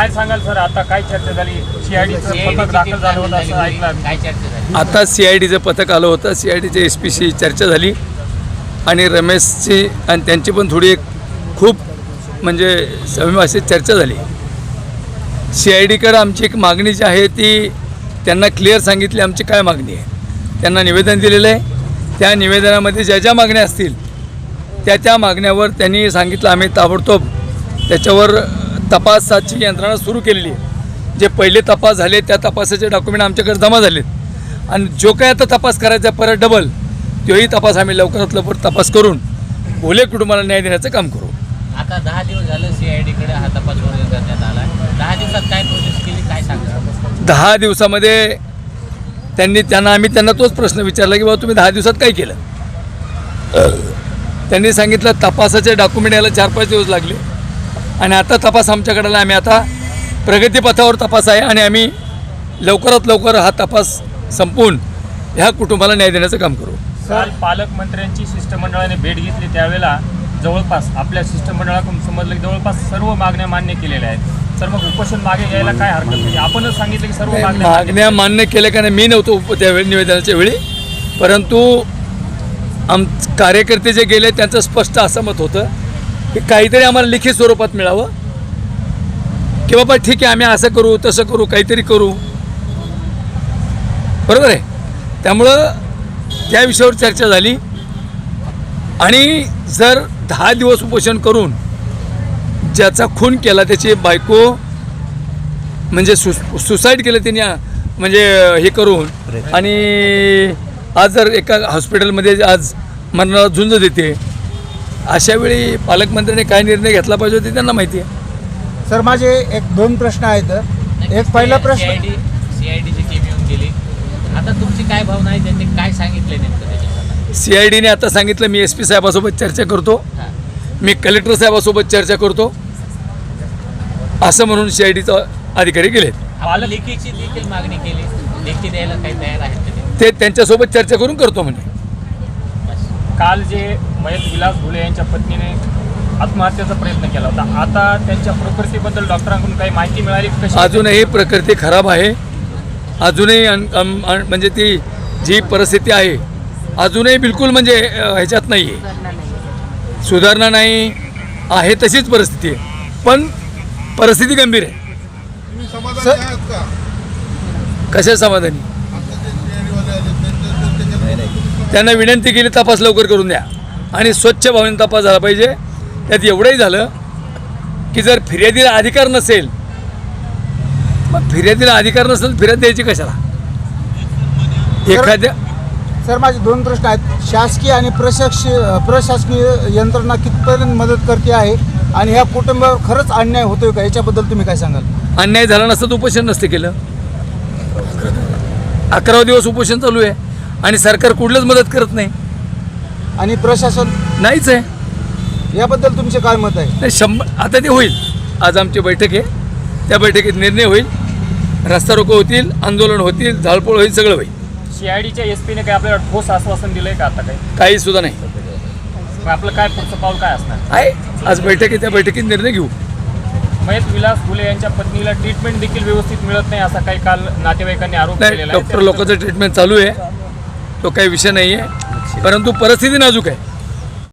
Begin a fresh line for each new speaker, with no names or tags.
काय सांगाल सर, आता काय चर्चा झाली? सीआयडीचं पथक दाखल झालं होतं असं ऐकलं.
काय चर्चा झाली?
आता सीआयडीचं पथक आलं होतं, सीआयडीच्या एसपीशी चर्चा झाली आणि रमेशची आणि त्यांची पण थोडी एक खूप म्हणजे अशी चर्चा झाली. सीआयडीकडे आमची एक मागणी जी आहे ती त्यांना क्लिअर सांगितली आमची काय मागणी आहे. त्यांना निवेदन दिलेलं आहे. त्या निवेदनामध्ये ज्या ज्या मागण्या असतील त्या मागण्यावर त्यांनी सांगितलं आम्ही ताबडतोब त्याच्यावर तपासाची यंत्रणा सुरू केलेली आहे. जे पहिले तपास झाले त्या तपासाचे डॉक्युमेंट आमच्याकडे जमा झालेत आणि जो काय आता तपास करायचा परत डबल तोही तपास आम्ही लवकरात लवकर तपास करून भोले कुटुंबाला न्याय देण्याचं काम करू.
आता 10 दिवस झालं सीआयडीकडे हा तपास वर्ग करण्यात आला. 10 दिवसात काय प्रोसेस केली काय सांगा?
10 दिवसामध्ये आम्ही त्यांना तोच प्रश्न विचारला की बाबा तुम्ही 10 दिवसात काय केलं. त्यांनी सांगितलं तपासाचे डॉक्युमेंट यायला 4-5 दिवस लागले आणि आता तपास आमच्याकडे आला. आम्ही आता प्रगतीपथावर तपास आहे आणि आम्ही लवकरात लवकर हा तपास संपवून ह्या कुटुंबाला न्याय देण्याचं काम करू.
काल पालकमंत्र्यांची शिष्टमंडळाने भेट घेतली त्यावेळेला जवळपास आपल्या शिष्टमंडळाकडून समजलं की जवळपास सर्व मागण्या मान्य केलेल्या आहेत. तर मग उपोषण मागे घ्यायला काय हरकत नाही? आपणच सांगितलं की सर्व
मागण्या मान्य केल्या का नाही मी नव्हतो त्यावेळी निवेदनाच्या वेळी, परंतु कार्यकर्ते जे गेले त्यांचं स्पष्ट असं मत होतं की काहीतरी आम्हाला लिखित स्वरूपात मिळावं की बाबा ठीक आहे आम्ही असं करू तसं करू काहीतरी करू. बरोबर आहे. त्यामुळं त्या विषयावर चर्चा झाली आणि जर 10 दिवस उपोषण करून ज्याचा खून केला त्याची बायको म्हणजे सुसाईड केलं त्यांनी म्हणजे हे करून आणि आज जर एका हॉस्पिटलमध्ये आज मरणाला झुंज देते अशा वेळी पालकमंत्र्यांनी काय निर्णय घेतला पाहिजे होते त्यांना माहिती आहे.
सर माझे 1-2 प्रश्न आहेत. एक पहिला प्रश्न
सीआयडीची टीम येऊन गेली. आता तुमची काय भावना आहे? त्यांनी काय सांगितलं नेमकं त्याच्यात?
सीआयडीने आता सांगितलं मी SP साहेबासोबत चर्चा करतो, मी कलेक्टर साहेबासोबत चर्चा करतो असं म्हणून सीआयडीचा अधिकारी गेलेत.
लेखीची देखील मागणी केली. लेखी द्यायला काही तयार आहेत
ते त्यांच्यासोबत चर्चा करून करतो म्हणे.
काल जे मयत विलास घुले यांच्या पत्नीने आत्महत्येचा प्रयत्न केला होता, आता त्यांच्या प्रकृतीबद्दल डॉक्टरांकडून काही माहिती मिळाली?
अजूनही प्रकृती खराब आहे. अजूनही म्हणजे ती जी परिस्थिती आहे अजूनही बिलकुल म्हणजे ह्याच्यात नाही आहे, सुधारणा नाही आहे तशीच परिस्थिती आहे, पण परिस्थिती गंभीर आहे. कशा समाधानी? त्यांना विनंती केली तपास लवकर करून द्या आणि स्वच्छ भावनेने तपास झाला पाहिजे. त्यात एवढंही झालं की जर फिर्यादीला अधिकार नसेल मग फिर्यादीला अधिकार नसेल फिर्याद द्यायची कशाला एखाद्या.
सर माझे 2 प्रश्न आहेत. शासकीय आणि प्रशासकीय यंत्रणा कितपर्यंत मदत करते आहे आणि ह्या कुटुंबावर खरंच अन्याय होतोय का याच्याबद्दल तुम्ही काय सांगाल?
अन्याय झाला नसतं तर उपोषण नसतं केलं. 11वा दिवस उपोषण चालू आहे आणि सरकार कुठलंच मदत करत नाही
आणि प्रशासन
नाहीच आहे.
याबद्दल तुमचे काय मत आहे?
नाही आता ते होईल. आज आमची बैठक आहे, त्या बैठकीत निर्णय होईल. रस्ता रोको होतील, आंदोलन होतील, झाडपोळ होईल, सगळं होईल.
सीआयडीच्या SP ने काय आपल्याला ठोस आश्वासन दिलंय का? आता
काही सुद्धा नाही.
मग आपलं काय पुढचं पाऊल काय असणार
आहे? आज बैठक आहे, त्या बैठकीत निर्णय घेऊ.
मयत विलास घुले यांच्या पत्नीला ट्रीटमेंट देखील व्यवस्थित मिळत नाही असा काही काल नातेवाईकांनी आरोप
नाही,
केलेला आहे.
डॉक्टर लोकांचं ट्रीटमेंट चालू आहे, तो काही विषय नाही आहे, परंतु परिस्थिती नाजूक आहे.